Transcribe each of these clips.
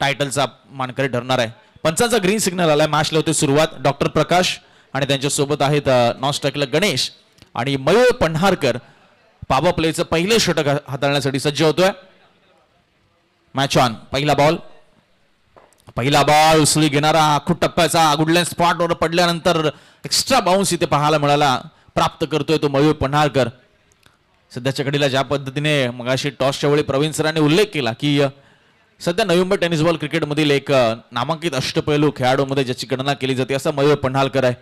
टायटलचा मानकरी ठरणार आहे. पंचांचा ग्रीन सिग्नल आलाय. मॅचला होते सुरुवात. डॉक्टर प्रकाश आणि त्यांच्या सोबत आहेत नॉन स्ट्राईकला गणेश आणि मयूर पन्हारकर पॉवर प्लेचं पहिले षटक हाताळण्यासाठी सज्ज होतोय. Match on. पहिला बॉल उसळी घेणारा आखूट टप्प्याचा गुडलँड स्पॉटवर पडल्यानंतर एक्स्ट्रा बाउन्स इथे पाहायला मिळाला. प्राप्त करतोय तो मयूर पन्हारकर. सध्याच्या घडीला ज्या पद्धतीने मगाशी टॉसच्या वेळी प्रवीण सरांनी उल्लेख केला की सध्या नोव्हेंबर टेनिस बॉल क्रिकेटमधील एक नामांकित अष्टपैलू खेळाडूमध्ये ज्याची गणना केली जाते असा मयूर पन्हारकर आहे.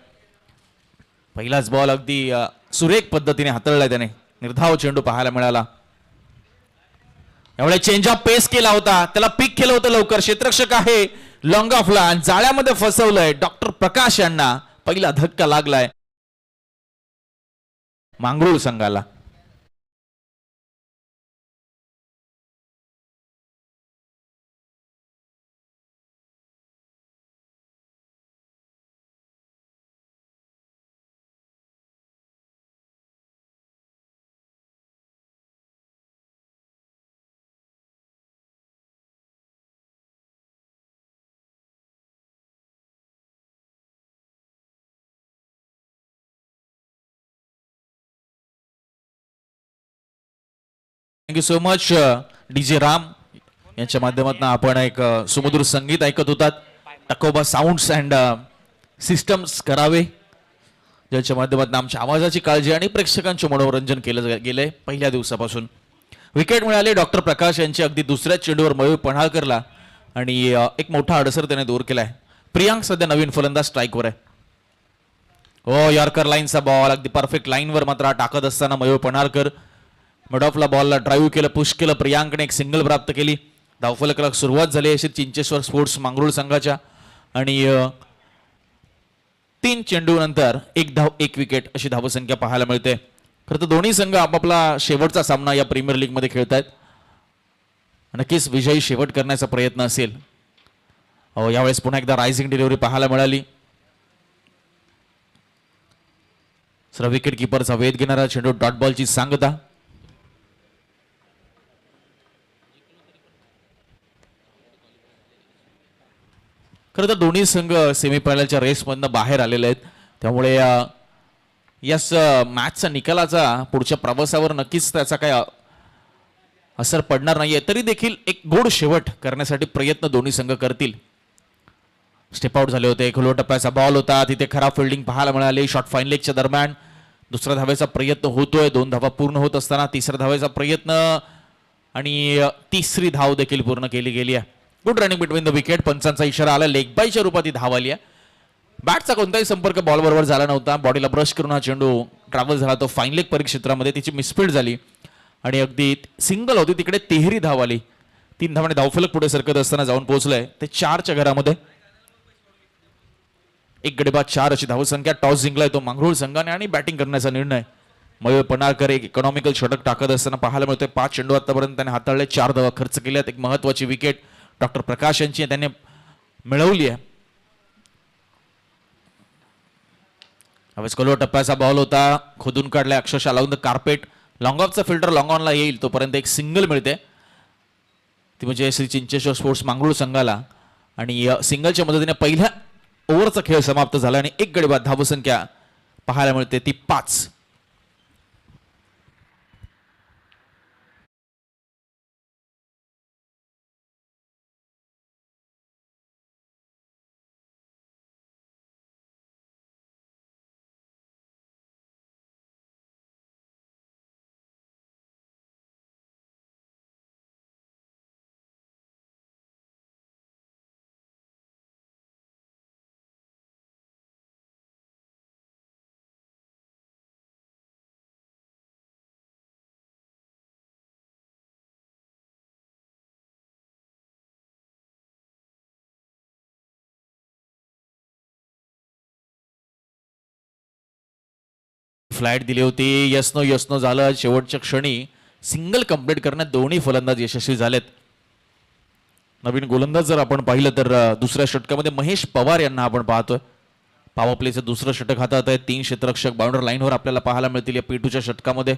पहिलाच बॉल अगदी सुरेख पद्धतीने हाताळलाय त्याने. निर्धाव चेंडू पाहायला मिळाला. एवढे चेंज ऑफ पेस केला होता. त्याला पिक केलं होतं लवकर. क्षेत्ररक्षक आहे लॉंग ऑफला. जाळ्यामध्ये फसवलंय डॉक्टर प्रकाश यांना. पहिला धक्का लागलाय मांगरूळ संघाला. Thank you so much DJ Ram यांच्या माध्यमातून आपण एक सुमधुर संगीत ऐकत होतात. टकोबा साऊंड्स अँड सिस्टम्स करावे ज्याच्या माध्यमातून आमच्या आवाजाची काळजी आणि प्रेक्षकांचे मनोरंजन केलं गेलंय. पहिल्या दिवसापासून विकेट मिळाले डॉक्टर प्रकाश यांची. अगदी दुसऱ्याच चेंडूवर मयूर पन्हाळकरला आणि एक मोठा अडसर त्याने दूर केलाय. प्रियांक सध्या नवीन फलंदाज स्ट्राईकवर आहे. हो यॉर्कर लाईनचा बॉल अगदी परफेक्ट लाईनवर मात्र टाकत असताना मयूर पन्हाळकर मिड ऑफला बॉलला ड्राईव्ह केलं. पुश केलं. प्रियांकने एक सिंगल प्राप्त केली. धावफलकाला सुरुवात झाली अशी चिंचेश्वर स्पोर्ट्स मांगरूळ संघाच्या आणि 3 चेंडू नंतर 1 धाव 1 विकेट अशी धावसंख्या पाहायला मिळते. खरं तर दोन्ही संघ आपापला शेवटचा सामना या प्रीमियर लीग मध्ये खेळतायत. नक्कीच विजयी शेवट करण्याचा प्रयत्न असेल. यावेळेस पुन्हा एकदा रायझिंग डिलिव्हरी पाहायला मिळाली. सर विकेट किपरचा वेध घेणारा चेंडू डॉट बॉलची सांगता. खरं तर दोन्ही संघ सेमीफायनलच्या रेसमधनं बाहेर आलेले आहेत. त्यामुळे याच मॅचचा निकालाचा पुढच्या प्रवासावर नक्कीच त्याचा काय असर पडणार नाहीये. तरी देखील एक गोड शेवट करण्यासाठी प्रयत्न दोन्ही संघ करतील. स्टेप आउट झाले होते. खुल्या टप्प्याचा बॉल होता. तिथे खराब फिल्डिंग पाहायला मिळाली. शॉर्ट फाईन लेगच्या दरम्यान दुसऱ्या धावेचा प्रयत्न होतोय. 2 धावा पूर्ण होत असताना तिसऱ्या धावेचा प्रयत्न आणि तिसरी धाव देखील पूर्ण केली गेली आहे. Good running between the wicket. पंचांचा इशारा आला. लेग बायच्या रूपात ही धाव आली आहे. बॅटचा कोणताही संपर्क बॉल बरोबर झाला नव्हता. बॉडीला ब्रश करून हा चेंडू ट्रॅव्हल झाला. तो फाईन लेग परिक्षेत्रामध्ये तिची मिसफील्ड झाली आणि अगदी सिंगल होती तिकडे तिहेरी धाव आली. 3 धावाने धावफलक पुढे सरकत असताना जाऊन पोहोचलंय ते 4च्या घरामध्ये. 1 गडी बाद 4 अशी धावसंख्या. टॉस जिंकलाय तो मांगरूळ संघाने आणि बॅटिंग करण्याचा निर्णय मयूर पन्हाळकर एक इकॉनॉमिकल षटक टाकत असताना पाहायला मिळतोय. 5 चेंडू आतापर्यंत त्याने हाताळले. 4 धावा खर्च केल्यात. एक महत्वाची विकेट डॉक्टर प्रकाश यांची त्याने मिळवली आहे. हवेस टप्प्याचा बॉल होता. खोदून काढलाय अक्षरशः लावून द कार्पेट. लॉंग ऑफचा फिल्टर लॉंग ऑनला येईल तोपर्यंत एक सिंगल मिळते. ती म्हणजे श्री चिंचेश्वर स्पोर्ट्स मांगरूळ संघाला आणि सिंगलच्या मदतीने पहिल्या ओव्हरचा खेळ समाप्त झाला आणि 1 गडी बाद धावसंख्या पाहायला मिळते ती 5. फ्लाईट दिली होती. यस नो झालं. शेवटच्या क्षणी सिंगल कंप्लीट करण्यात दोन्ही फलंदाज यशस्वी झालेत. नवीन गोलंदाज जर आपण पाहिलं तर दुसऱ्या षटकामध्ये महेश पवार यांना आपण पाहतोय. पॉवर प्लेचं दुसरं षटक हातात आहे. 3 क्षेत्ररक्षक बाउंडर लाईनवर आपल्याला पाहायला मिळतील या P2च्या षटकामध्ये.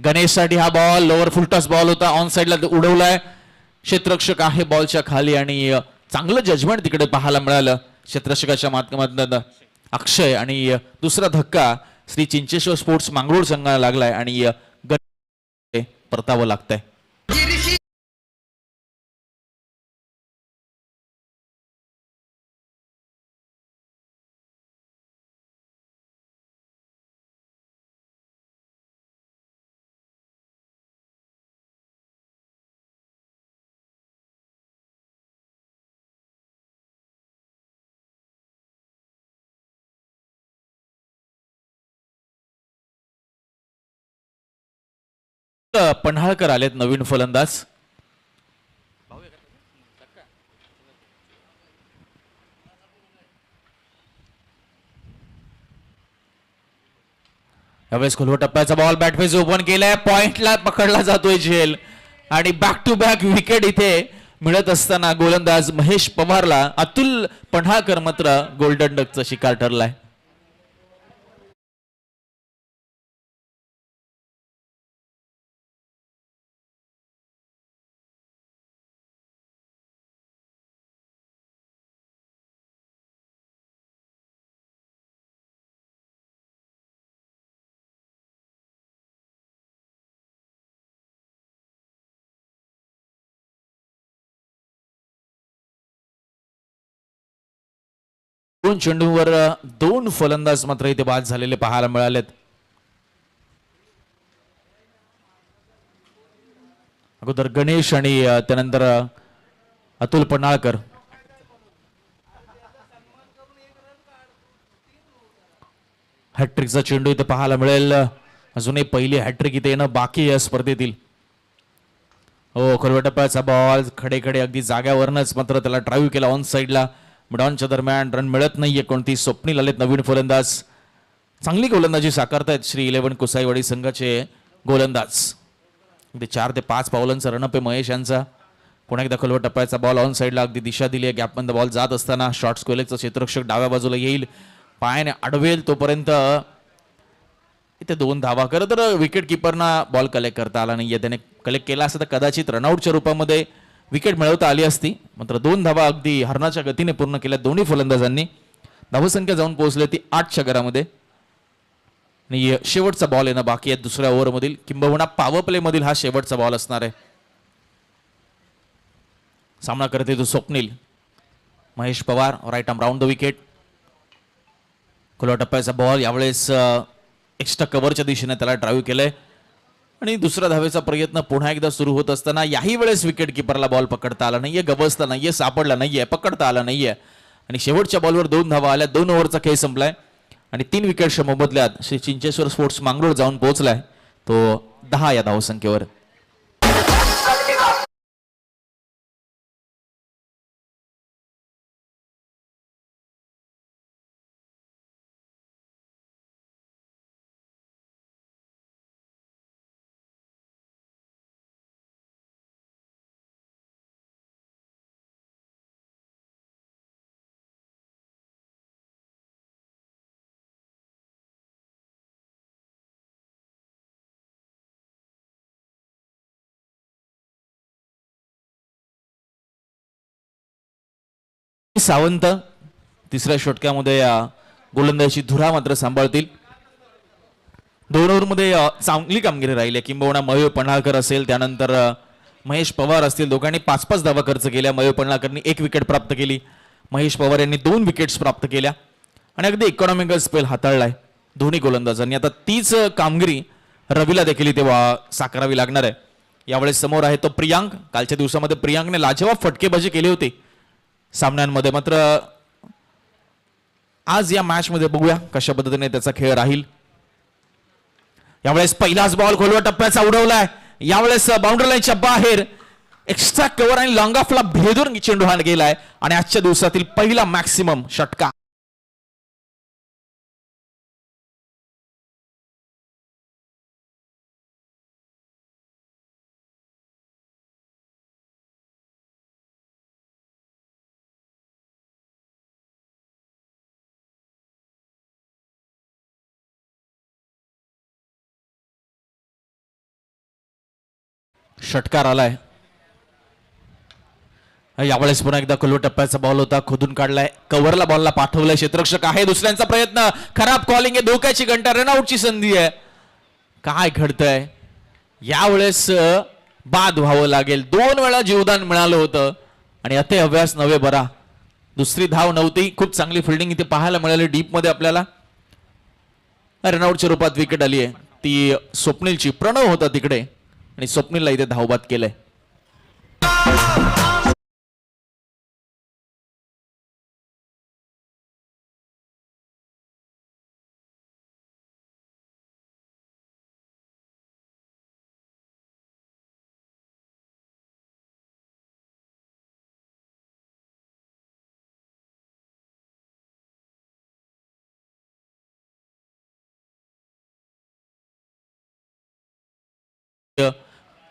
गणेशसाठी हा बॉल लोअर फुलटॉस बॉल होता, ऑन साइडला उडवलाय, क्षेत्ररक्षक आहे बॉलच्या खाली आणि चांगलं जजमेंट तिकडे पाहायला मिळालं क्षेत्ररक्षकाच्या माध्यमातून अक्षय. आणि दुसरा धक्का श्री चिंचेश्वर स्पोर्ट्स मांगरूळ संघाला लागलाय आणि परतावं लागतंय. पन्हाळकर आलेत नवीन फलंदाज. यावेळेस खोलवर टप्प्याचा बॉल बॅटफेस ओपन केलाय, पॉइंटला पकडला जातोय झेल आणि बॅक टू बॅक विकेट इथे मिळत असताना गोलंदाज महेश पवारला अतुल पन्हाळकर मात्र गोल्डन डकचा शिकार ठरलाय. दोन चेंडूवर दोन फलंदाज मात्र इथे बाद झालेले पाहायला मिळालेत. अगोदर गणेश आणि त्यानंतर अतुल पन्हाळकर. हॅट्रिकचा चेंडू इथे पाहायला मिळेल. अजूनही पहिली हॅट्रिक इथे येणं बाकी या स्पर्धेतील. हो, खोलव्या टप्प्याचा बॉल खडे खडे अगदी जाग्यावरनच मात्र त्याला ड्राईव्ह केला ऑन साइडला. मिडॉनच्या दरम्यान रन मिळत नाहीये कोणती. स्वप्नील आलेत नवीन फलंदाज. चांगली गोलंदाजी साकारतायत श्री 11 कुसाईवाडी संघाचे गोलंदाज. अगदी 4 ते 5 पावलांचा रनअप आहे महेश यांचा. पुन्हा एकदा खोलवर टप्प्याचा बॉल ऑन साइडला अगदी दिशा दिली आहे. गॅपमध्ये बॉल जात असताना शॉर्ट स्क्वेलेकचा क्षेत्ररक्षक डाव्या बाजूला येईल, पायाने अडवेल तोपर्यंत इथे 2 धावा. खरं तर विकेट किपरना बॉल कलेक्ट करता आला नाहीये. त्याने कलेक्ट केला असता तर कदाचित रनआउटच्या रूपामध्ये विकेट मिळवता आली असती. मात्र 2 धावा अगदी हरणाच्या गतीने पूर्ण केल्या दोन्ही फलंदाजांनी. धावसंख्या जाऊन पोहोचली ती 8च्या घरामध्ये. आणि शेवटचा बॉल येणं बाकी आहे दुसऱ्या ओव्हरमधील, किंबहुना पॉवर प्ले मधील हा शेवटचा बॉल असणार आहे. सामना करते तो Swapnil. Mahesh Pawar right arm round the wicket. खुल्या टप्प्याचा बॉल यावेळेस एक्स्ट्रा कव्हरच्या दिशेने त्याला ड्राईव्ह केलंय आणि दुसरा धावेचा प्रयत्न पुन्हा एकदा सुरू होत असताना याही वेळेस विकेट किपरला बॉल पकडता आला नाहीये, गबसता नाहीये, सापडला नाहीये, पकडता आला नाहीये. आणि शेवटच्या बॉलवर 2 धावा आल्या. 2 ओव्हरचा खेळ संपलाय आणि 3 विकेटच्या मोबदल्यात श्री चिंचेश्वर स्पोर्ट्स मांगरूळ जाऊन पोहोचलाय तो 10 या धावसंख्येवर. सावंत तिसऱ्या षटकामध्ये गोलंदाजीची धुरा मात्र सांभाळतील. 2 ओव्हरमध्ये चांगली कामगिरी राहिली, किंबहुना मयूर पन्हाळकर असेल, त्यानंतर महेश पवार असतील. दोघांनी 5-5 धावा खर्च केल्या. मयूर पन्हाळकरनी 1 विकेट प्राप्त केली. महेश पवार यांनी 2 विकेट्स प्राप्त केल्या आणि अगदी इकॉनॉमिकल स्पेल हाताळलाय दोन्ही गोलंदाजांनी. आता तीच कामगिरी रवीला देखील इथे साकारावी लागणार आहे. यावेळेस समोर आहे तो प्रियांक. कालच्या दिवसामध्ये प्रियांकने लाजवाब फटकेबाजी केली होती सामन्यांमध्ये. मात्र आज या मॅच मध्ये बघूया कशा पद्धतीने त्याचा खेळ राहील. यावेळेस पहिलाच बॉल खोलवर टप्प्याचा उडवलाय. यावेळेस बाउंड्री लाईनच्या बाहेर एक्स्ट्रा कव्हर आणि लॉंग ऑफला भेदून चेंडू हा गेलाय आणि आजच्या दिवसातील पहिला मॅक्सिमम षटका. षटकार आलाय. यावेळेस पुन्हा एकदा खुल्लो टप्प्याचा बॉल होता, खोदून काढलाय, कव्हरला बॉलला पाठवलाय, क्षेत्ररक्षक आहे, दुसऱ्यांचा प्रयत्न, खराब कॉलिंग आहे, धोक्याची घंटा, रनआउटची संधी आहे. काय घडतंय यावेळेस? बाद व्हावं लागेल. 2 वेळा जीवदान मिळालं होतं आणि अति अभ्यास नव्हे बरा. दुसरी धाव नव्हती. खूप चांगली फिल्डिंग इथे पाहायला मिळाली डीप मध्ये आपल्याला. रनआउटच्या रूपात विकेट आली आहे, ती स्वप्नीलची. प्रणव होता तिकडे आणि स्वप्नीलला इथे धावबाद केलंय.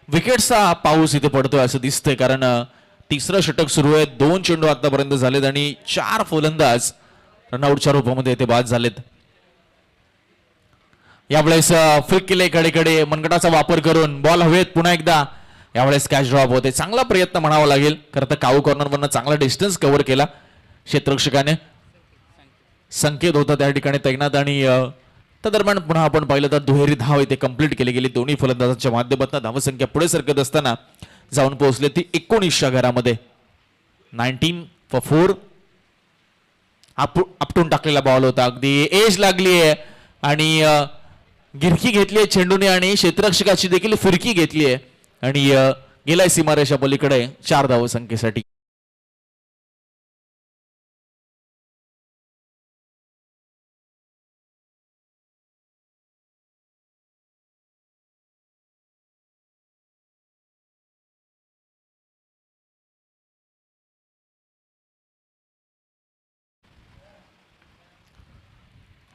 विकेटचा पाऊस इथे पडतोय असं दिसतंय, कारण तिसरं षटक सुरू आहे. 2 चेंडू आतापर्यंत झालेत आणि 4 फलंदाज रनआउटच्या रूपामध्ये इथे बाद झालेत. यावेळेस फ्लिक केले कडेकडे, मनगटाचा वापर करून बॉल हवेत पुन्हा एकदा. यावेळेस कॅच ड्रॉप होते. चांगला प्रयत्न म्हणावा लागेल. खरं तर काऊ कॉर्नरवरनं चांगला डिस्टन्स कव्हर केला क्षेत्ररक्षकाने. संकेत होता त्या ठिकाणी तैनात आणि त्या दरम्यान पुन्हा आपण पाहिलं तर दुहेरी धाव इथे कंप्लीट केली गेली. दोन्ही फलंदाजांच्या माध्यमातून धावसंख्या पुढे सरकत असताना जाऊन पोहोचले ती 19च्या घरामध्ये. 19 for 4. आपटून टाकलेला बॉल होता, अगदी एज लागली आहे आणि गिरकी घेतली चेंडूने आणि क्षेत्ररक्षकाची देखील फिरकी घेतली आहे आणि गेलाय सीमारेषा पलीकडे 4 धावसंख्येसाठी.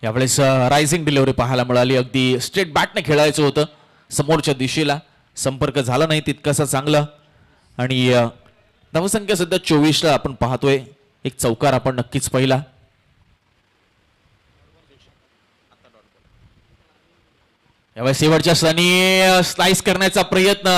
यावेळेस रायझिंग डिलिव्हरी पाहायला मिळाली. अगदी स्ट्रेट बॅटने खेळायचं होतं, समोरच्या दिशेला संपर्क झाला नाही तितकासा चांगला आणि धावसंख्या सध्या 24ला आपण पाहतोय. एक चौकार आपण नक्कीच पाहिला. यावेळेस शेवटच्या क्षणी स्लाइस करण्याचा प्रयत्न,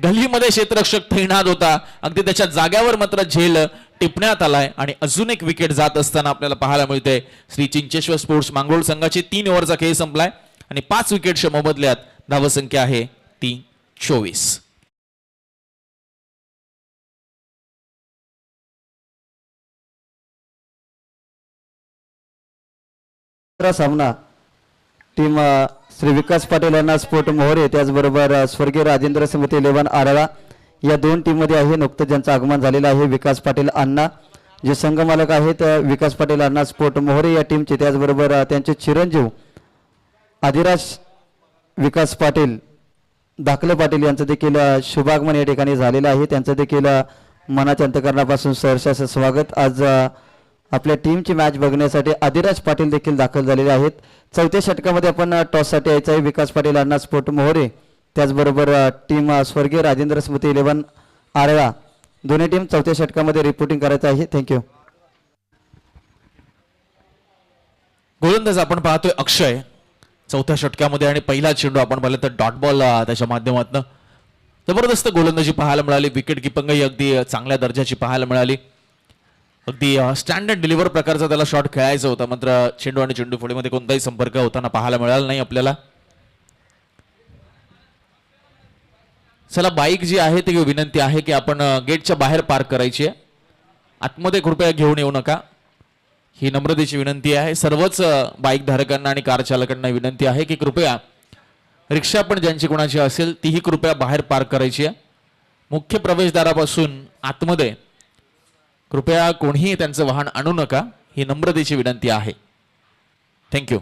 गल्लीमध्ये क्षेत्ररक्षक तैनात होता, अगदी त्याच्या जाग्यावर मात्र झेल टिपण्यात आलाय आणि अजून एक विकेट जात असताना आपल्याला पाहायला मिळते. श्री चिंचेश्वर स्पोर्ट्स मांगरोळ संघाची 3 ओव्हरचा खेळ संपलाय आणि 5 विकेटच्या मोबदल्यात धावसंख्या आहे ती 24. सामना टीम श्री विकास पाटील यांना स्पोर्ट मोहरे, त्याचबरोबर स्वर्गीय राजेंद्र समिती 11 आरळा या 2 टीम मध्ये आहे. नुकतंच ज्यांचं आगमन झालेलं आहे विकास पाटील अण्णा, जे संघ मालक आहेत विकास पाटील अण्णा स्पोर्ट मोहरे या टीमचे. त्याचबरोबर त्यांचे चिरंजीव आदिराज विकास पाटील धाकले पाटील यांचं देखील शुभागमन या ठिकाणी झालेलं आहे. त्यांचं देखील मनाच्या अंतकरणापासून सहर्ष स्वागत. आज आपल्या टीमची मॅच बघण्यासाठी आदिराज पाटील देखील दाखल झालेले आहेत. 4थ्या षटकामध्ये आपण टॉससाठी यायचं आहे. विकास पाटील अण्णा स्पोर्ट मोहरे त्याचबरोबर टीम स्वर्गीय राजेंद्र स्मृती 11 आरळा, दोन्ही टीम 4थ्या षटकामध्ये रिपोर्टिंग करायचं आहे. थँक्यू. गोलंदाज आपण पाहतोय अक्षय 4थ्या षटकामध्ये आणि पहिला चेंडू आपण पाहिलं तर डॉट बॉल त्याच्या माध्यमातून जबरदस्त गोलंदाजी पाहायला मिळाली. विकेट किपिंगही अगदी चांगल्या दर्जाची पाहायला मिळाली. अगदी स्टँडर्ड डिलिव्हर प्रकारचा त्याला शॉट खेळायचा होता, मात्र चेंडू आणि चेंडू फळीमध्ये कोणताही संपर्क होताना पाहायला मिळाला नाही आपल्याला. चला, बाईक जी आहे ती विनंती आहे की आपण गेटच्या बाहेर पार्क करायची आहे, आतमध्ये कृपया घेऊन येऊ नका, ही नम्रतेची विनंती आहे. सर्वच बाईक धारकांना आणि कार चालकांना विनंती आहे की कृपया रिक्षा पण ज्यांची कोणाची असेल तीही कृपया बाहेर पार्क करायची आहे. मुख्य प्रवेशद्वारापासून आतमध्ये कृपया कोणीही त्यांचं वाहन आणू नका, ही नम्रतेची विनंती आहे. थँक्यू.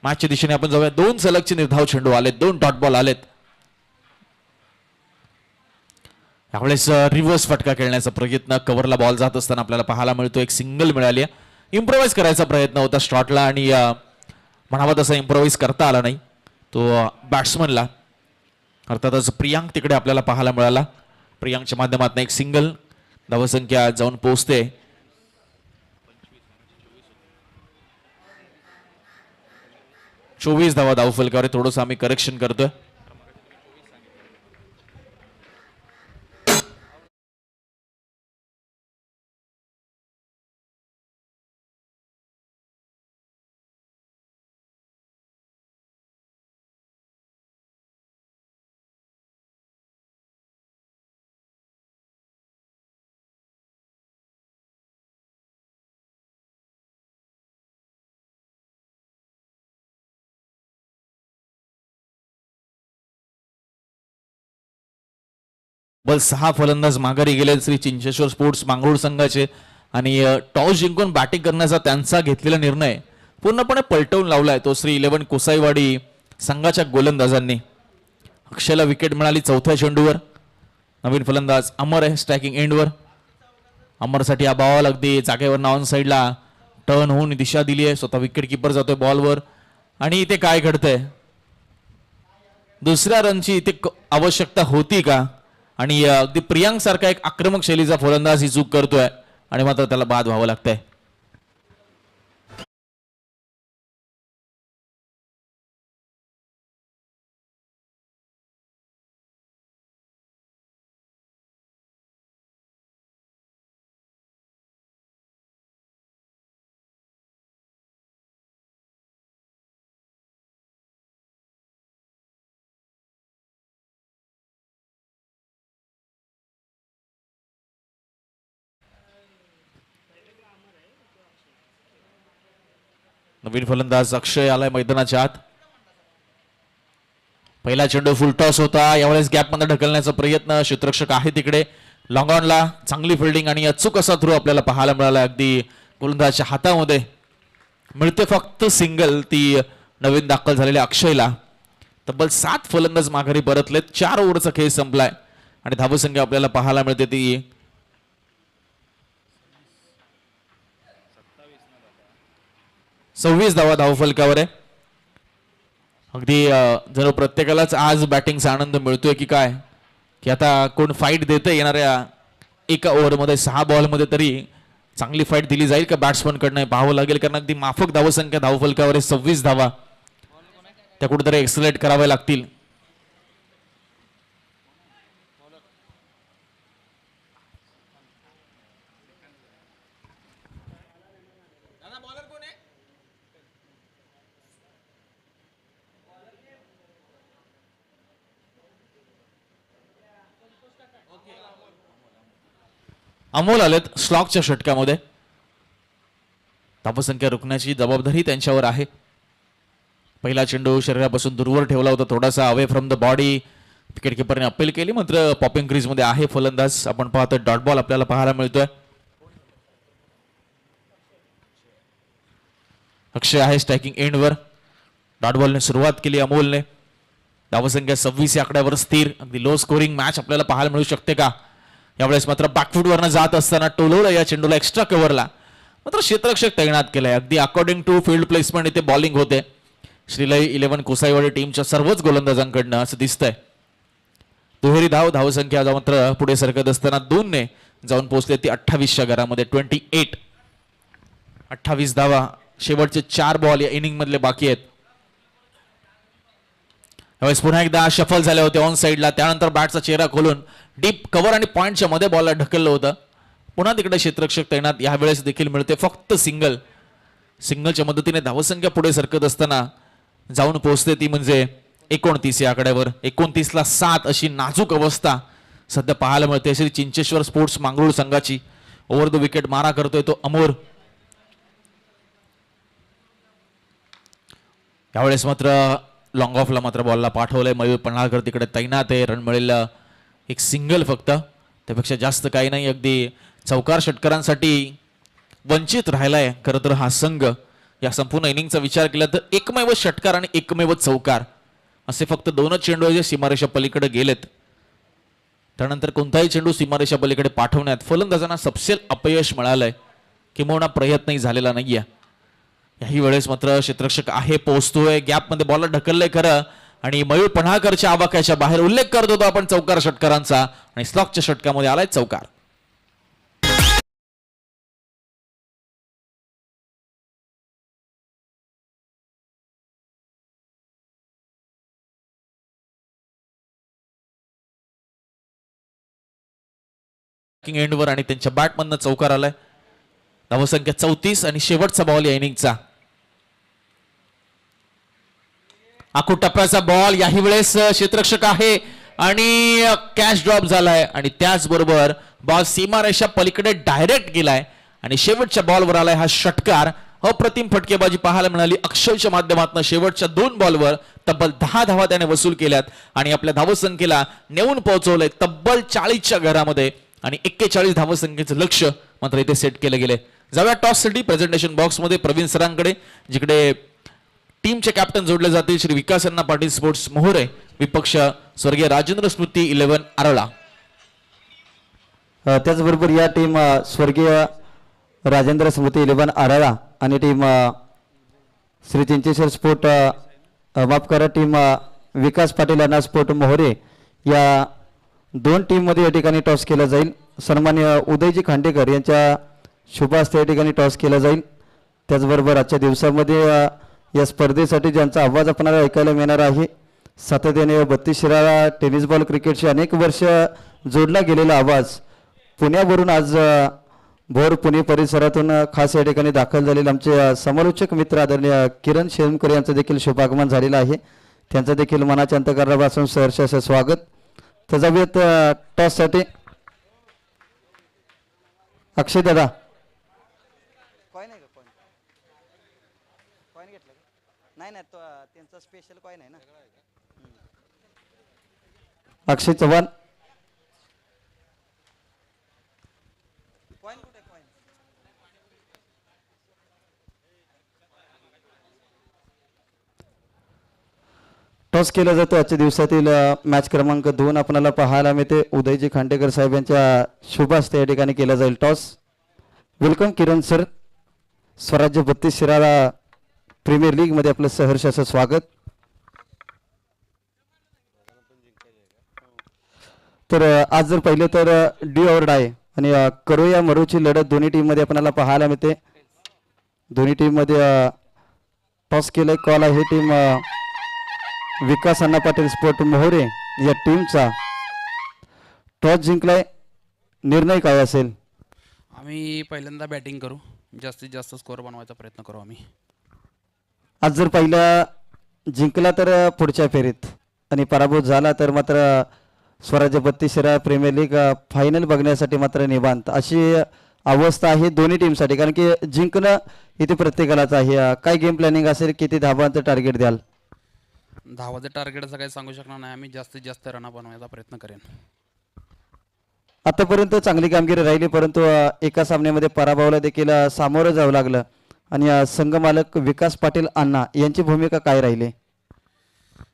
मॅचच्या दिशेने आपण जाऊया. 2 सलगचे निर्धाव चेंडू आलेत, 2 डॉट बॉल आलेत. यावेळेस रिव्हर्स फटका खेळण्याचा प्रयत्न, कव्हरला बॉल जात असताना आपल्याला पाहायला मिळतो. एक सिंगल मिळाली आहे. इम्प्रोवाइज करायचा प्रयत्न होता स्टॉटला आणि म्हणावा तसा इम्प्रोवाइज करता आला नाही तो बॅट्समनला. अर्थातच प्रियांक तिकडे आपल्याला पाहायला मिळाला. प्रियांकच्या माध्यमातून एक सिंगल, धावसंख्या जाऊन पोहोचते 24 धावा धावफलकावर. थोडंसं आम्ही करेक्शन करतोय. व 6 फलंदाज माघारी गेले श्री चिंचेश्वर स्पोर्ट्स मांगरूळ संघाचे आणि टॉस जिंकून बॅटिंग करण्याचा त्यांचा घेतलेला निर्णय पूर्णपणे पलटवून लावलाय तो श्री 11 कोसाईवाडी संघाच्या गोलंदाजांनी. अक्षयला विकेट मिळाली चौथ्या चेंडूवर. नवीन फलंदाज अमर आहे स्ट्रायकिंग एंडवर. अमरसाठी हा बॉल अगदी जागेवर ऑन साईडला टर्न होऊन दिशा दिली आहे. स्वतः विकेट किपर जातोय बॉलवर आणि इथे काय घडतंय, दुसऱ्या रनची इथे आवश्यकता होती का? आणि अगदी प्रियांक सारखा एक आक्रमक शैलीचा फलंदाज ही चूक करतोय आणि मात्र त्याला बाद व्हावं लागतंय. नवीन फलंदाज अक्षय आलाय मैदानाच्या आत. पहिला चेंडू फुल टॉस होता. यावेळेस गॅप मध्ये ढकलण्याचा प्रयत्न. क्षेत्ररक्षक आहे तिकडे. लॉंग ऑनला चांगली फिल्डिंग आणि अचूक असा थ्रो आपल्याला पाहायला मिळाला. अगदी गोलंदाजाच्या हातामध्ये मिळते फक्त सिंगल ती नवीन दाखल झालेल्या अक्षयला. तब्बल 7 फलंदाज माघारी परतलेत. 4 ओव्हरचा खेळ संपलाय आणि धावसंख्या आपल्याला पाहायला मिळते ती 26 धावा धावफलकावर आहे. अगदी जणू प्रत्येकालाच आज बॅटिंगचा आनंद मिळतोय की काय, की आता कोण फाईट देते येणाऱ्या एका ओव्हरमध्ये 6 बॉलमध्ये तरी चांगली फाईट दिली जाईल का बॅट्समन कडनं पाहावं लागेल. कारण अगदी माफक धावसंख्या धावफलकावर आहे 26 धावा. त्या कुठेतरी एक्सलेट कराव्या लागतील. अमोल आलेत स्लॉकच्या षटकामध्ये. धावसंख्या रोखण्याची जबाबदारी त्यांच्यावर आहे. पहिला चेंडू शरीरापासून दूरवर ठेवला होता, थोडासा away from the body. Wicket किपरने अपील केली, मात्र पॉपिंग क्रीज मध्ये आहे फलंदाज. आपण पाहतोय डॉट बॉल आपल्याला पाहायला मिळतोय. अक्षय आहे स्ट्रायकिंग एंडवर. डॉट बॉलने सुरुवात केली अमोलने. धावसंख्या 26 या आकड्यावर स्थिर. अगदी लो स्कोरिंग मॅच आपल्याला पाहायला मिळू शकते का? यावेळेस मात्र बॅकफूटवरनं जात असताना टोलवलं या चेंडूला एक्स्ट्रा कव्हरला, मात्र क्षेत्ररक्षक तैनात केलाय. अगदी अकॉर्डिंग टू फील्ड प्लेसमेंट इथे बॉलिंग होते श्रीलय 11 कोसाईवाडी टीमच्या सर्वच गोलंदाजांकडनं असं दिसतंय. दुहेरी धावसंख्या मात्र पुढे सरकत असताना 2 ने जाऊन पोहोचले ती 28च्या घरामध्ये. 28 धावा शेवटचे 4 बॉल या इनिंग मधले बाकी आहेत. यावेळेस पुन्हा एकदा शफल झाले होते ऑन साईडला. त्यानंतर बॅटचा चेहरा खोलून डीप कव्हर आणि पॉइंटच्या मध्ये बॉलला ढकललं होतं. पुन्हा तिकडे क्षेत्ररक्षक तैनात. यावेळेस देखील मिळते फक्त सिंगल. सिंगलच्या मदतीने धावसंख्या पुढे सरकत असताना जाऊन पोहोचते ती म्हणजे 29 या आकड्यावर. 29ला 7 अशी नाजूक अवस्था सध्या पाहायला मिळते श्री चिंचेश्वर स्पोर्ट्स मांगरूळ संघाची. ओव्हर द विकेट मारा करतोय तो अमोर. यावेळेस मात्र लॉंग ऑफला मात्र बॉलला पाठवलंय. मयूर पन्हाळकर तिकडे तैनात आहे. रन मिळेल एक सिंगल फक्त, त्यापेक्षा जास्त काही नाही. अगदी चौकार षटकारांसाठी वंचित राहिलाय खरं तर हा संघ. या संपूर्ण इनिंगचा विचार केला तर एकमेव षटकार आणि एकमेव चौकार असे फक्त 2च चेंडू जे सीमारेषा पलीकडे गेलेत. त्यानंतर कोणताही चेंडू सीमारेषा पलीकडे पाठवण्यात फलंदाजांना सपशेल अपयश मिळालंय, किंवा प्रयत्नही झालेला नाहीये. याही वेळेस मात्र क्षेत्ररक्षक आहे, पोहोचतोय, गॅपमध्ये बॉलला ढकललंय खरं आणि मयूर पन्हाळकरच्या आवाक्याच्या बाहेर. उल्लेख करत होतो आपण चौकार षटकारांचा आणि स्लॉकच्या षटकामध्ये आलाय चौकार. एंडवर आणि त्यांच्या बॅटमधनं चौकार आलाय. धावसंख्या 34 आणि शेवटचा बॉल या इनिंगचा. आखू टप्प्याचा बॉल. याही वेळेस क्षेत्ररक्षक आहे आणि कॅच ड्रॉप झालाय आणि त्याचबरोबर बॉल सीमारेषा पलीकडे डायरेक्ट गेलाय आणि शेवटच्या बॉलवर आलाय हा षटकार अप्रतिम फटकेबाजी पाहायला मिळाली. अक्षयच्या माध्यमातून शेवटच्या 2 बॉलवर तब्बल 10 धावा त्याने वसूल केल्यात आणि आपल्या धावसंख्येला नेऊन पोहोचवलंय तब्बल 40च्या घरामध्ये आणि 41 धावसंख्येचं लक्ष मात्र इथे सेट केलं गेलंय. जाऊया टॉससाठी प्रेझेंटेशन बॉक्समध्ये प्रवीण सरांकडे, जिकडे टीमचे कॅप्टन जोडले जातील श्री विकास अण्णा पाटील स्पोर्ट्स मोहोरे, विपक्ष स्वर्गीय राजेंद्र स्मृती 11 आरळा. त्याचबरोबर या टीम स्वर्गीय राजेंद्र स्मृती 11 आराळा आणि टीम श्री चिंचेश्वर स्पोर्ट माफ करा टीम विकास पाटील अण्णा स्पोर्ट मोहोरे या 2 टीममध्ये या ठिकाणी टॉस केला जाईल. सन्मान्य उदयजी खांडेकर यांच्या शुभ हस्ते या ठिकाणी टॉस केला जाईल. त्याचबरोबर आजच्या दिवसामध्ये या स्पर्धेसाठी ज्यांचा आवाज आपल्याला ऐकायला मिळणार आहे, सातत्याने 32 शिराळा टेनिस बॉल क्रिकेटशी अनेक वर्ष जोडला गेलेला आवाज पुण्यावरून आज भोर पुणे परिसरातून खास या ठिकाणी दाखल झालेले आमचे समालोचक मित्र आदरणीय किरण शेरमकर यांचं देखील शुभागमन झालेलं आहे. त्यांचं देखील मनाच्या अंतकरणापासून सहर्ष असं स्वागत. तर जाऊयात टॉससाठी. अक्षय दादा अक्षय चव्हाण टॉस केला जातो. आजच्या दिवसातील मॅच क्रमांक 2 आपल्याला पाहायला मिळते. उदयजी खांडेकर साहेब यांच्या शुभ हस्ते या ठिकाणी केला जाईल टॉस. वेलकम किरण सर. स्वराज्य 32 शिराळा प्रीमियर लीग मध्ये आपलं सहर्ष असं स्वागत. तर आज जर पाहिलं तर डी ओव्हर डाय आणि करो या मरोची लढत दोन्ही टीम मध्ये आपल्याला पाहायला मिळते. दोन्ही टीम मध्ये टॉस केलाय. कॉल आहे टीम विकास अण्णा पाटील स्पोर्ट मोहोरे या टीमचा. टॉस जिंकलाय, निर्णय काय असेल? आम्ही पहिल्यांदा बॅटिंग करू, जास्तीत जास्त स्कोअर बनवायचा प्रयत्न करू आम्ही. आज जर पहिला जिंकला तर पुढच्या फेरीत आणि पराभूत झाला तर मात्र स्वराज्य 32 शिराळा प्रीमियर लीग फायनल बघण्यासाठी मात्र निवांत अशी अवस्था आहे दोन्ही टीमसाठी. कारण की जिंकणं इथे प्रत्येकालाच आहे. काय गेम प्लॅनिंग असेल, किती धावांचं टार्गेट द्याल? धावाचं टार्गेट असं काही सांगू शकणार नाही. आम्ही जास्तीत जास्त रन बनवायचा प्रयत्न करेन. आतापर्यंत चांगली कामगिरी राहिली, परंतु एका सामन्यामध्ये पराभवाला देखील सामोरं जावं लागलं आणि संघ मालक विकास पाटील अण्णा यांची भूमिका काय राहिली?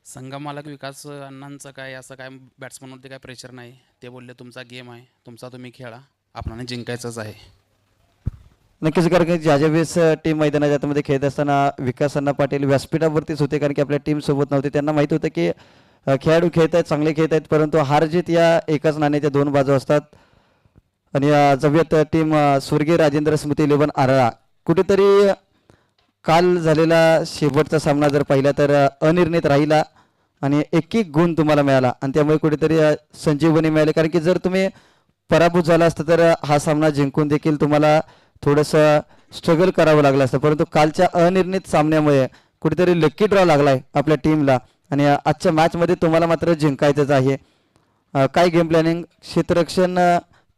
संघ मालक विकास अण्णांचं काय असं काय बॅट्समनवरती काय प्रेशर नाही. ते बोलले तुमचा गेम आहे, तुमचा तुम्ही खेळा, आपल्याला जिंकायचंच आहे. नक्कीच. कारण की ज्या वेळेस टीम मैदानाच्या आतमध्ये खेळत असताना विकास अण्णा पाटील व्यासपीठावरतीच होते, कारण की आपल्या टीम सोबत नव्हते. त्यांना माहिती होतं की खेळाडू खेळत आहेत, चांगले खेळत आहेत, परंतु हार जीत या एकाच नाण्याच्या 2 बाजू असतात. आणि जव्यात टीम स्वर्गीय राजेंद्र स्मृती 11 आरळा कुठेतरी काल झालेला शेवटचा सामना जर पाहिला तर अनिर्णित राहिला आणि एक गुण तुम्हाला मिळाला आणि त्यामुळे कुठेतरी संजीवनी मिळाली. कारण की जर तुम्ही पराभूत झाला असता तर हा सामना जिंकून देखील तुम्हाला थोडंसं स्ट्रगल करावं लागलं असतं, परंतु कालच्या अनिर्णित सामन्यामुळे कुठेतरी लकी ड्रॉ लागलाय आपल्या टीमला आणि आजच्या मॅचमध्ये तुम्हाला मात्र जिंकायचंच आहे. काय गेम प्लॅनिंग, क्षेत्ररक्षण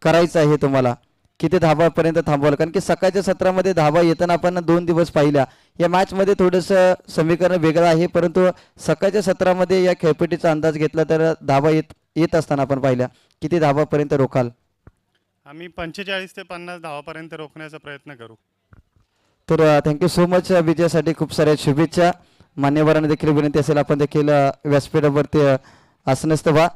करायचं आहे तुम्हाला, किती धावापर्यंत थांबवाल? कारण की सकाळच्या सत्रामध्ये धावा येताना आपण 2 दिवस पाहिल्या. या मॅचमध्ये थोडंसं समीकरण वेगळं आहे, परंतु सकाळच्या सत्रामध्ये या खेळपट्टीचा अंदाज घेतला तर धावा येत असताना आपण पाहिल्या. किती धावापर्यंत रोखाल? आम्ही 45 ते 50 धावापर्यंत रोखण्याचा प्रयत्न करू. तर थँक्यू सो मच. विजयासाठी खूप साऱ्या शुभेच्छा. मान्यवरांना देखील विनंती असेल आपण देखील व्यासपीठावरती आसनस्थ व्हा.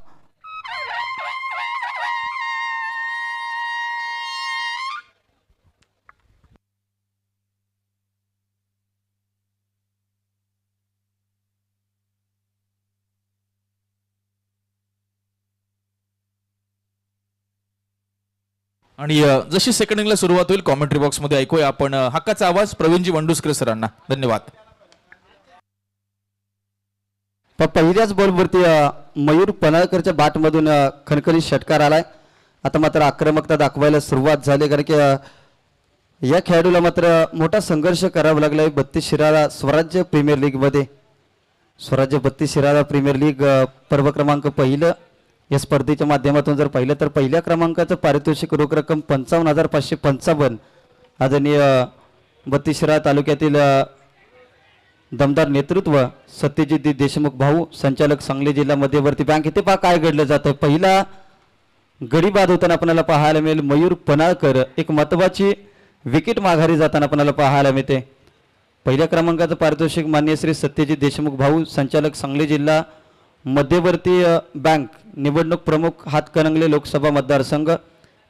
आणि जशी सेकंड इनिंगला सुरुवात होईल कॉमेंट्री बॉक्समध्ये ऐकूया आपण हक्काचा आवाज प्रवीणजी वंडुस्कर सरांना. धन्यवाद. पहिल्याच बॉलवरती मयूर पनाळकरच्या बॅटमधून खणखणीत षटकार आलाय. आता मात्र आक्रमकता दाखवायला सुरुवात झाली, कारण की या खेळाडूला मात्र मोठा संघर्ष करावा लागलाय 32 शिराळा स्वराज्य प्रीमियर लीगमध्ये. स्वराज्य 32 शिराळा प्रीमियर लीग पर्व क्रमांक पहिलं या स्पर्धेच्या माध्यमातून जर पाहिलं तर पहिल्या क्रमांकाचं पारितोषिक रोख रक्कम 55,555 आदरणीय बत्तीसशिराळा तालुक्यातील दमदार नेतृत्व सत्यजित देशमुख भाऊ, संचालक सांगली जिल्हा मध्यवर्ती बँक. इथे पहा काय घडलं जातं. पहिला गडी बाद होताना आपल्याला पाहायला मिळेल मयूर पनाळकर, एक महत्वाची विकेट माघारी जाताना आपल्याला पाहायला मिळते. पहिल्या क्रमांकाचं पारितोषिक मान्य श्री सत्यजित देशमुख भाऊ, संचालक सांगली जिल्हा मध्यवर्ती बँक, निवडणूक प्रमुख हातकणंगले लोकसभा मतदारसंघ.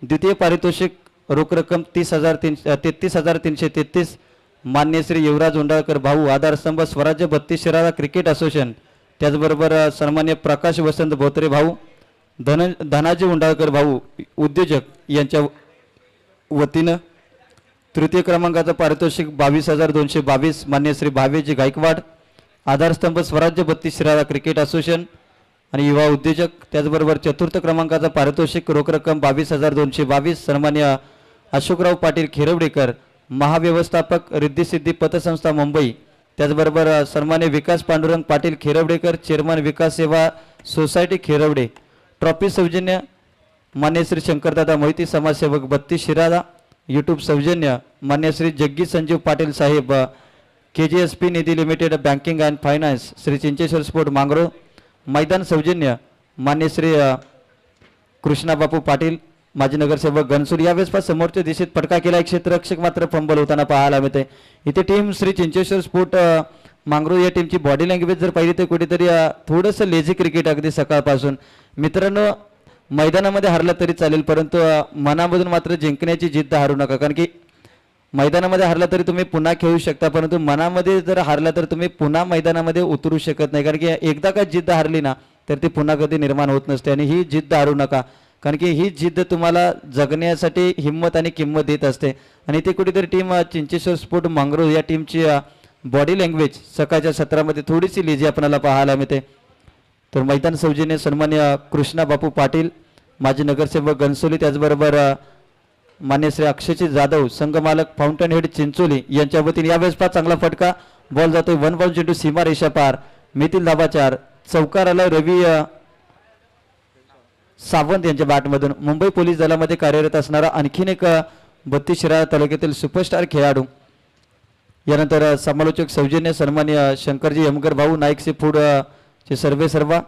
द्वितीय पारितोषिक रोख रक्कम 33,333 मान्य श्री युवराज उंडाळकर भाऊ, आधारस्तंभ स्वराज्य बत्तीसशिराळा क्रिकेट असोसिएशन. त्याचबरोबर सन्मान्य प्रकाश वसंत बोत्रे भाऊ, धनाजी उंडाळकर भाऊ उद्योजक यांच्या वतीनं. तृतीय क्रमांकाचं पारितोषिक 22,222 मान्य श्री भावेजी गायकवाड, आधारस्तंभ स्वराज्य बत्तीसशिराळा क्रिकेट असोसिएशन आणि युवा उद्योजक. त्याचबरोबर चतुर्थ क्रमांकाचं पारितोषिक रोख रक्कम 22,222 सन्मान्य अशोकराव पाटील खिरवडेकर, महाव्यवस्थापक रिद्धिसिद्धी पतसंस्था मुंबई. त्याचबरोबर सन्मान्य विकास पांडुरंग पाटील खिरवडेकर, चेअरमन विकास सेवा सोसायटी खिरवडे. ट्रॉफी सौजन्य मान्य श्री शंकरदादा मोहिती, समाजसेवक बत्तीसशिराळा. यूट्यूब सौजन्य मान्य श्री जग्गी संजीव पाटील साहेब, KGSP Nidhi limited banking and finance, Shri Chincheshwar sport Mangro. मैदान सौजन्य मान्य श्री कृष्णाबापू पाटील, माजी नगरसेवक घनसूर. यावेळेस पण समोरच्या दिशेत फटका केला, एक क्षेत्ररक्षक मात्र फंबल होताना पाहायला मिळते. इथे टीम श्री चिंचेश्वर स्पोर्ट मांगरो या टीमची बॉडी लँग्वेज जर पाहिली तर कुठेतरी थोडंसं लेझी क्रिकेट अगदी सकाळपासून. मित्रांनो, मैदानामध्ये हरला तरी चालेल, परंतु मनामधून मात्र जिंकण्याची जिद्द हारू नका. कारण की मैदानामध्ये हरला तरी तुम्ही पुन्हा खेळू शकता, परंतु मनामध्ये जर हारला तर तुम्ही पुन्हा मैदानामध्ये उतरू शकत नाही. कारण की एकदा का जिद्द हारली ना तर ती पुन्हा कधी निर्माण होत नसते. आणि ही जिद्द हारू नका, कारण की ही जिद्द तुम्हाला जगण्यासाठी हिंमत आणि किंमत देत असते. आणि ते कुठेतरी टीम चिंचेश्वर स्पोर्ट मांगरो या टीमची बॉडी लँग्वेज सकाळच्या सत्रामध्ये थोडीशी लेझी आपल्याला पाहायला मिळते. तर मैदान सौजन्य सन्मान्य कृष्णा बापू पाटील, माजी नगरसेवक घनसोली. त्याचबरोबर मान्य श्री अक्षयजी जाधव, संघमालक फाउंटन हेड चिंचोली यांच्या वतीने. यावेळेस पहा चांगला फटका, बॉल जातोय 1 बाउंड चेंडू सीमा रेषा पार, मिथिल धाबा 4. चौकार आला रवी सावंत यांच्या बॅटमधून. मुंबई पोलीस दलामध्ये कार्यरत असणारा आणखीन एक बत्तीसशिराळा तालुक्यातील सुपरस्टार खेळाडू. यानंतर समालोचक सौजन्य सन्मान्य शंकरजी यमगर भाऊ, नाईकचे फूड चे सर्वे सर्वा.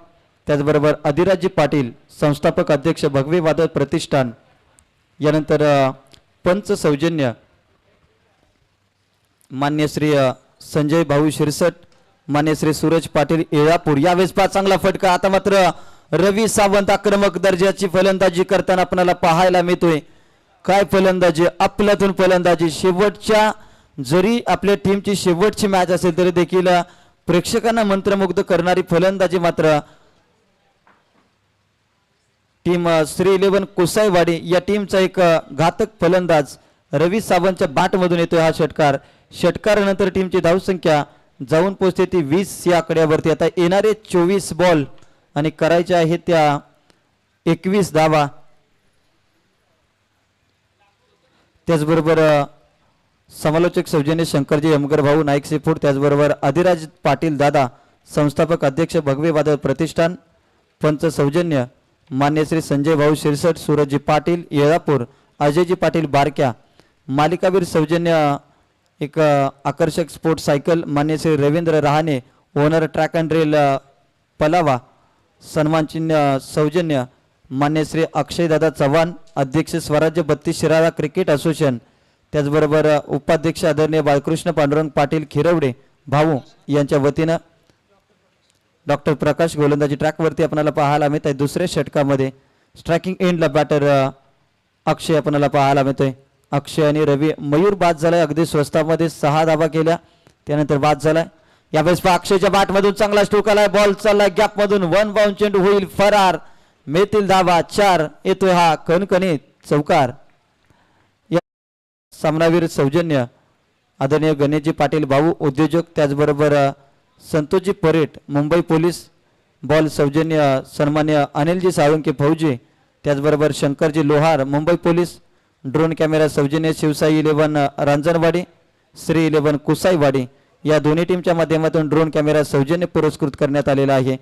त्याचबरोबर अधिराजजी पाटील, संस्थापक अध्यक्ष भगवे वादळ प्रतिष्ठान. यानंतर पंच सौजन्य मान्य श्री संजय भाऊ शिरसट, मान्य श्री सूरज पाटील येळापूर. यावेळेस पहा चांगला फटका. आता मात्र रवी सावंत आक्रमक दर्जाची फलंदाजी करताना आपल्याला पाहायला मिळतोय. काय फलंदाजी, आपल्यातून फलंदाजी. शेवटच्या जरी आपल्या टीमची शेवटची मॅच असेल तरी देखील प्रेक्षकांना मंत्रमुग्ध करणारी फलंदाजी मात्र टीम श्री 11 कोसाईवाडी या टीमचा एक घातक फलंदाज रवी सावंतच्या बॅटमधून येतोय हा षटकार. षटकारानंतर टीमची धावसंख्या जाऊन पोहोचते ती 20 या आकड्यावरती. आता येणारे 24 बॉल आणि करायच्या आहेत त्या 21 धावा. त्याचबरोबर समालोचक सौजन्य शंकरजी यमगर भाऊ, नाईक सीफूड. त्याचबरोबर अधिराज पाटील दादा, संस्थापक अध्यक्ष भगवे वादळ प्रतिष्ठान. पंच सौजन्य मान्य श्री संजय भाऊ शिरसट, सूरजजी पाटील येळापूर, अजयजी पाटील बारक्या. मालिकावीर सौजन्य एक आकर्षक स्पोर्ट सायकल मान्य Shri Ravindra Rahane, owner track and rail Pallava. सन्मान चिन्ह सौजन्य मान्य श्री अक्षयदादा चव्हाण, अध्यक्ष स्वराज्य बत्तीसशिराळा क्रिकेट असोसिएशन. त्याचबरोबर उपाध्यक्ष आदरणीय बाळकृष्ण पांडुरंग पाटील खिरवडे भाऊ यांच्या वतीनं. डॉक्टर प्रकाश गोलंदाजी ट्रॅकवरती आपल्याला पाहायला मिळत आहे. दुसऱ्या षटकामध्ये स्ट्रायकिंग एंडला बॅटर अक्षय आपल्याला पाहायला मिळतोय. अक्षय आणि रवी. मयूर बाद झालाय, अगदी स्वस्तामध्ये 6 धावा केल्या, त्यानंतर बाद झालाय. यावेळेस अक्षयच्या बॅटमधून चांगला स्ट्रोक आलाय, बॉल चाललाय गॅपमधून, 1 बाउंड चेंडू होईल फरार. मिळतील धावा 4. येतोय हा कणकणीत चौकार. सामनावीर सौजन्य आदरणीय गणेशजी पाटील भाऊ उद्योजक. त्याचबरोबर संतोषजी परेट मुंबई पोलीस. बॉल सौजन्य सन्मान्य अनिलजी साळुंके फौजी. त्याचबरोबर शंकरजी लोहार मुंबई पोलीस. ड्रोन कॅमेरा सौजन्य शिवसाई 11 रांजणवाडी, श्री 11 कुसाईवाडी. या दोन्ही टीमच्या माध्यमातून ड्रोन कॅमेरा सौजन्य पुरस्कृत करण्यात आलेला आहे.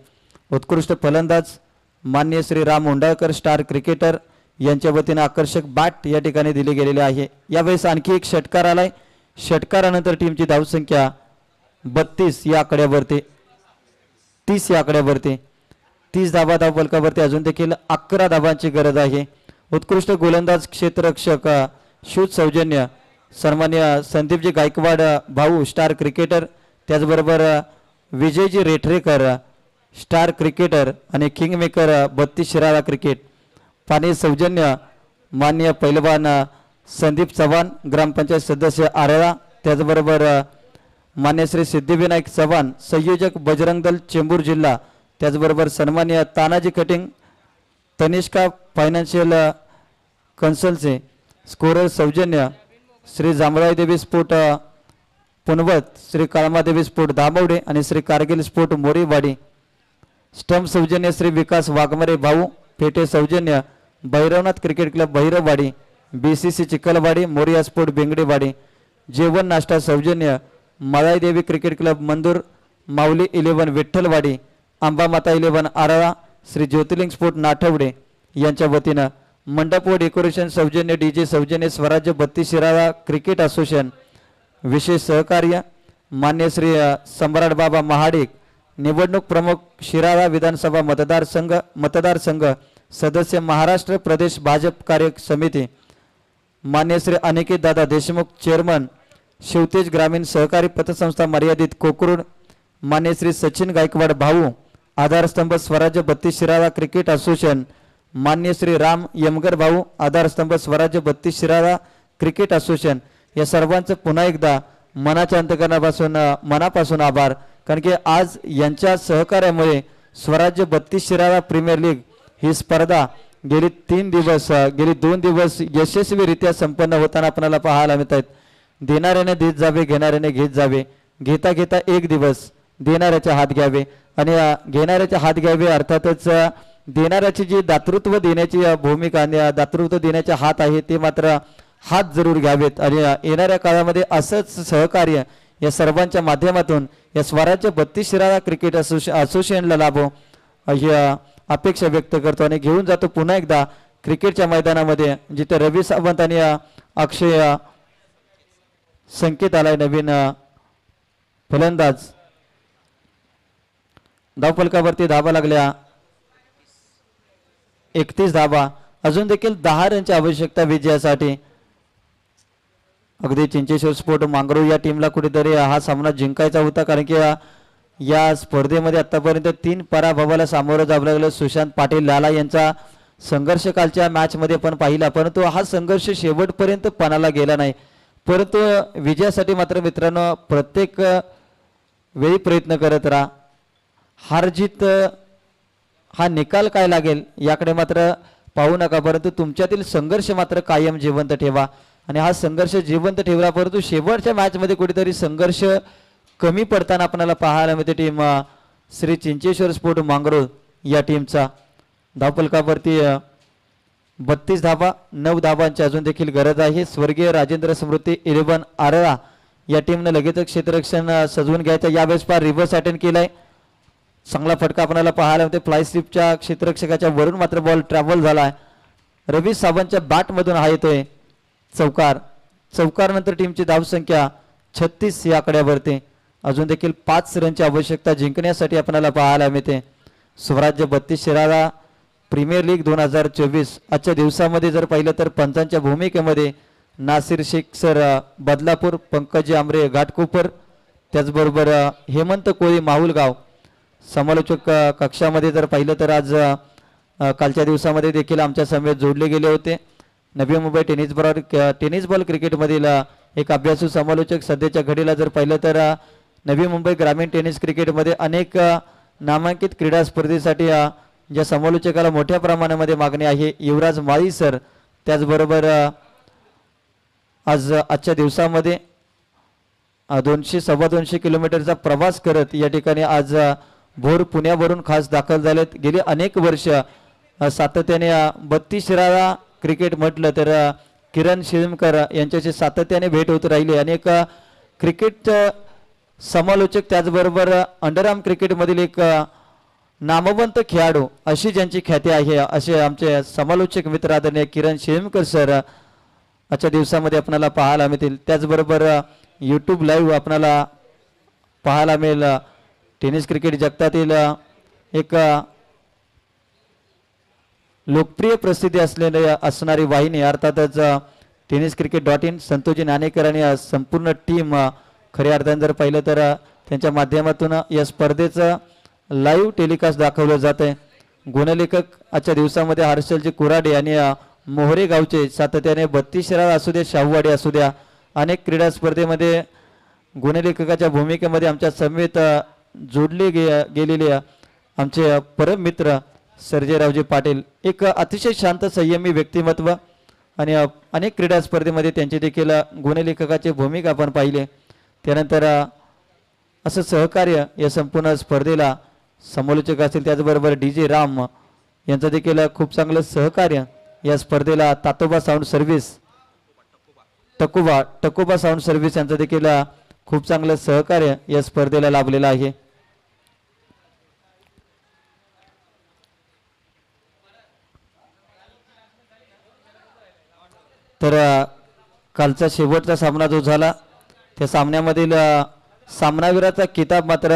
उत्कृष्ट फलंदाज मान्य श्री राम उंडाळकर, स्टार क्रिकेटर यांच्या वतीने आकर्षक बॅट या ठिकाणी दिली गेलेली आहे. यावेळेस आणखी एक षटकार आलाय. षटकारानंतर टीमची धावसंख्या 32 या आकड्यावरती, 30 या आकड्यावरती, 30 धाबा धावफलकावरती अजून देखील 11 धाबांची गरज आहे. उत्कृष्ट गोलंदाज क्षेत्ररक्षक शूट सौजन्य सन्मान्य संदीपजी गायकवाड भाऊ स्टार क्रिकेटर, त्याचबरोबर विजयजी रेठरेकर स्टार क्रिकेटर आणि किंगमेकर 32 शिराळा क्रिकेट. पाणी सौजन्य मान्य पैलवान संदीप चव्हाण ग्रामपंचायत सदस्य आरळा, त्याचबरोबर मान्य श्री सिद्धिविनायक चव्हाण संयोजक बजरंग दल चेंबूर जिल्हा, त्याचबरोबर सन्मान्य तानाजी कटिंग तनिष्का फायनान्शियल कन्सल्टन्सी. स्कोरर सौजन्य श्री जांभळाई देवी स्पोर्ट पुनवत, श्री काळमादेवी स्पोर्ट दामवडे आणि श्री कारगिल स्पोर्ट मोरीवाडी. स्टंप सौजन्य श्री विकास वाघमारे भाऊ. फेटे सौजन्य Bhairavnath cricket club Bhairavwadi, BCC Chikhalwadi, Moriya sport Bengdewadi. जेवण नाश्ता सौजन्य Malai Devi cricket club Mandur, Mauli 11 Vitthalwadi, Ambamata 11 Arala, Shri Jyotirling sport Nathvade यांच्या वतीनं. मंडप व डेकोरेशन सौजन्य DJ सौजन्य स्वराज्य 32 शिराळा क्रिकेट असोसिएशन. विशेष सहकार्य मान्य श्री सम्राट बाबा महाडिक. निवडणूक प्रमुख शिराळा विधानसभा मतदारसंघ सदस्य महाराष्ट्र प्रदेश भाजप कार्य समिती. मान्य श्री अनिकेत दादा देशमुख चेअरमन शिवतेज ग्रामीण सहकारी पतसंस्था मर्यादित कोकरूड. मान्य श्री सचिन गायकवाड भाऊ आधारस्तंभ स्वराज्य 32 शिराळा क्रिकेट असोसिएशन. मान्य श्री राम यमगर भाऊ आधारस्तंभ स्वराज्य 32 शिराळा क्रिकेट असोसिएशन. या सर्वांचं पुन्हा एकदा मनाच्या अंतकरणापासून मनापासून आभार, कारण की आज यांच्या सहकार्यामुळे स्वराज्य 32 शिराळा प्रीमियर लीग ही स्पर्धा गेली 2 दिवस यशस्वीरित्या संपन्न होताना आपल्याला पाहायला मिळत आहेत. देणाऱ्याने देत जावे, घेणाऱ्याने घेत जावे, घेता घेता एक दिवस देणाऱ्याच्या हात घ्यावे आणि घेणाऱ्याच्या हात घ्यावे. अर्थातच देणाऱ्याची जी दातृत्व देण्याची भूमिका आणि दातृत्व देण्याचे हात आहे ते मात्र हात जरूर घ्यावेत आणि येणाऱ्या काळामध्ये असंच सहकार्य या सर्वांच्या माध्यमातून या स्वराज्य 32 शिराळा क्रिकेट असोसिएशनला लाभो ही अपेक्षा व्यक्त करतो आणि घेऊन जातो पुन्हा एकदा क्रिकेटच्या मैदानामध्ये, जिथे रवी सावंत आणि अक्षय संकेत आलाय नवीन फलंदाज. धावफलकावरती धाबा लागल्या 31 धाबा, अजून देखील 10 रनची आवश्यकता विजयासाठी. अगदी चिंचेश्वर स्पोर्ट मांगरू या टीमला कुठेतरी हा सामना जिंकायचा होता, कारण की या स्पर्धेमध्ये आतापर्यंत 3 पराभवाला सामोरं जावं लागलं. सुशांत पाटील लाला यांचा संघर्ष कालच्या मॅच मध्ये पण पाहिला, परंतु हा संघर्ष शेवटपर्यंत पणाला गेला नाही. परंतु विजयासाठी मात्र मित्रांनो प्रत्येक वेळी प्रयत्न करत राहा. हार जीत हा निकाल काय लागेल याकडे मात्र पाहू नका, परंतु तुमच्यातील संघर्ष मात्र कायम जिवंत ठेवा आणि हा संघर्ष जिवंत ठेवला. परंतु शेवटच्या मॅच मध्ये कुठेतरी संघर्ष कमी पडताना आपल्याला पाहायला मिळते टीम श्री चिंचेश्वर स्पोर्ट मांगरोळ या टीमचा. धावफलकावरती 32 धाबा, 9 धाबांची अजून देखील गरज आहे. स्वर्गीय राजेंद्र स्मृती 11 आरळा या टीमने लगेच क्षेत्ररक्षण सजवून घ्यायचं. यावेळेस पार रिव्हर्स अटेंड केलाय, चांगला फटका आपल्याला पाहायला मिळते. फ्लाय स्लिपच्या क्षेत्ररक्षकाच्या वरून मात्र बॉल ट्रॅव्हल झालाय. रवी सावंतच्या बॅट मधून हा येतोय चौकार नंतर टीमची धावसंख्या 36 या आकड्यावरती. अजून देखील 5 रनची आवश्यकता जिंकण्यासाठी आपल्याला पाहायला मिळते. स्वराज्य 32 शिराळा प्रीमियर लीग 2024 आजच्या दिवसामध्ये जर पाहिलं तर पंचांच्या भूमिकेमध्ये नासिर शेख सर बदलापूर, पंकजी आमरे घाटकोपर, त्याचबरोबर हेमंत कोळी माहुलगाव. समालोचक कक्षामध्ये जर पाहिलं तर आज कालच्या दिवसामध्ये देखील आमच्या समेत जोडले गेले होते. नवी मुंबई टेनिस बॉल क्रिकेटमधील एक अभ्यासू समालोचक. सध्याच्या घडीला जर पाहिलं तर नवी मुंबई ग्रामीण टेनिस क्रिकेटमध्ये अनेक नामांकित क्रीडा स्पर्धेसाठी ज्या समालोचकाला मोठ्या प्रमाणामध्ये मागणी आहे युवराज माळी सर. त्याचबरोबर आजच्या दिवसामध्ये 200-2.25 किलोमीटरचा प्रवास करत या ठिकाणी आज भोर पुण्यावरून खास दाखल झालेत. गेली अनेक वर्ष सातत्याने 32 शिराळा क्रिकेट म्हटलं तर किरण शिरमकर यांच्याशी सातत्याने भेट होत राहिली. अनेक क्रिकेट समालोचक, त्याचबरोबर अंडरआर्म क्रिकेटमधील एक नामवंत खेळाडू अशी ज्यांची ख्याती आहे असे आमचे समालोचक मित्र आदरणीय किरण शिरमकर सर आजच्या दिवसामध्ये आपल्याला पाहायला मिळतील. त्याचबरोबर यूट्यूब लाईव्ह आपणाला पाहायला मिळेल. टेनिस क्रिकेट जगतातील एक लोकप्रिय प्रसिद्धी असणारी वाहिनी अर्थातच tenniscricket.in. संतोषजी नाणेकर आणि संपूर्ण टीम खऱ्या अर्थाने जर पाहिलं तर त्यांच्या माध्यमातून या स्पर्धेचं लाईव्ह टेलिकास्ट दाखवलं जात आहे. गुणलेखक आजच्या दिवसामध्ये हर्षलजी कुराडे आणि मोहरे गावचे सातत्याने 32 शिराळा असू द्या, शाहूवाडी असू द्या, अनेक क्रीडा स्पर्धेमध्ये गुणलेखकाच्या भूमिकेमध्ये आमच्या समेत जोडले गेलेले आमचे परम मित्र सर्जेरावजी पाटील. एक अतिशय शांत संयमी व्यक्तिमत्व आणि अनेक क्रीडा स्पर्धेमध्ये त्यांचे देखील गुणलेखकाची भूमिका आपण पाहिले. त्यानंतर असं सहकार्य या संपूर्ण स्पर्धेला समालोचक असतील. त्याचबरोबर DJ राम यांचं देखील खूप चांगलं सहकार्य या स्पर्धेला. Tatoba sound service टकोबा sound service यांचं देखील खूप चांगलं सहकार्य या स्पर्धेला लाभलेलं आहे. तर कालचा शेवटचा सामना जो झाला त्या सामन्यामधील सामनावीराचा किताब मात्र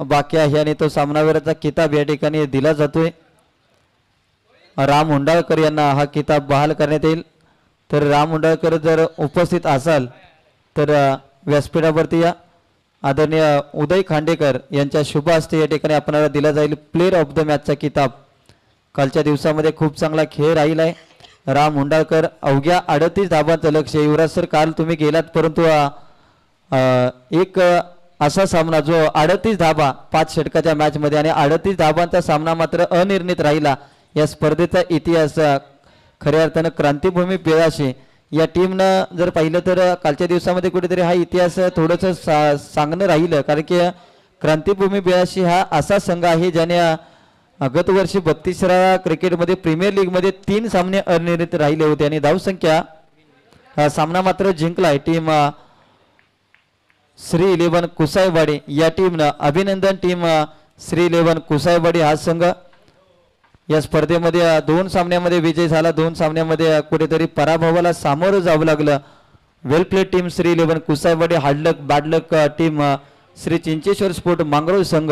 बाकी आहे आणि तो सामनावीराचा किताब या ठिकाणी दिला जातोय. राम हुंडाळकर यांना हा किताब बहाल करण्यात येईल. तर राम हुंडाळकर जर उपस्थित असाल तर व्यासपीठावरती या. आदरणीय उदय खांडेकर यांच्या शुभ हस्ते या ठिकाणी आपल्याला दिला जाईल प्लेअर ऑफ द मॅचचा किताब. कालच्या दिवसामध्ये खूप चांगला खेळ राहिला आहे. राम हुंडाळकर अवघ्या 38 धाबांचं लक्ष. युवराज सर काल तुम्ही गेलात परंतु एक असा सामना जो 38 धाबा 5 षटकाच्या मॅचमध्ये आणि 38 धाबांचा सामना मात्र अनिर्णित राहिला. या स्पर्धेचा इतिहास खऱ्या अर्थानं क्रांतीभूमी बेळाशी या टीमनं जर पाहिलं तर कालच्या दिवसामध्ये कुठेतरी हा इतिहास थोडंसं सांगणं राहिलं. कारण की क्रांतीभूमी बेळाशी हा असा संघ आहे ज्याने गत वर्षी 32 क्रिकेटमध्ये प्रीमियर लीगमध्ये 3 सामने अनिर्णित राहिले होते आणि धावसंख्या सामना मात्र जिंकलाय टीम श्री 11 कुसाईवाडी या टीमनं. अभिनंदन टीम श्री 11 कुसाईवाडी. हा संघ या स्पर्धेमध्ये 2 सामन्यामध्ये विजय झाला. 2 सामन्यामध्ये कुठेतरी पराभवाला सामोरं जावं लागलं. Well played team Shri 11 Kusaiwadi. Hard luck bad luck team Shri Chincheshwar sport Mangrol संघ.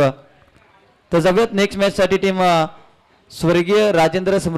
तर जाऊयात नेक्स्ट मॅच साठी. टीम स्वर्गीय राजेंद्र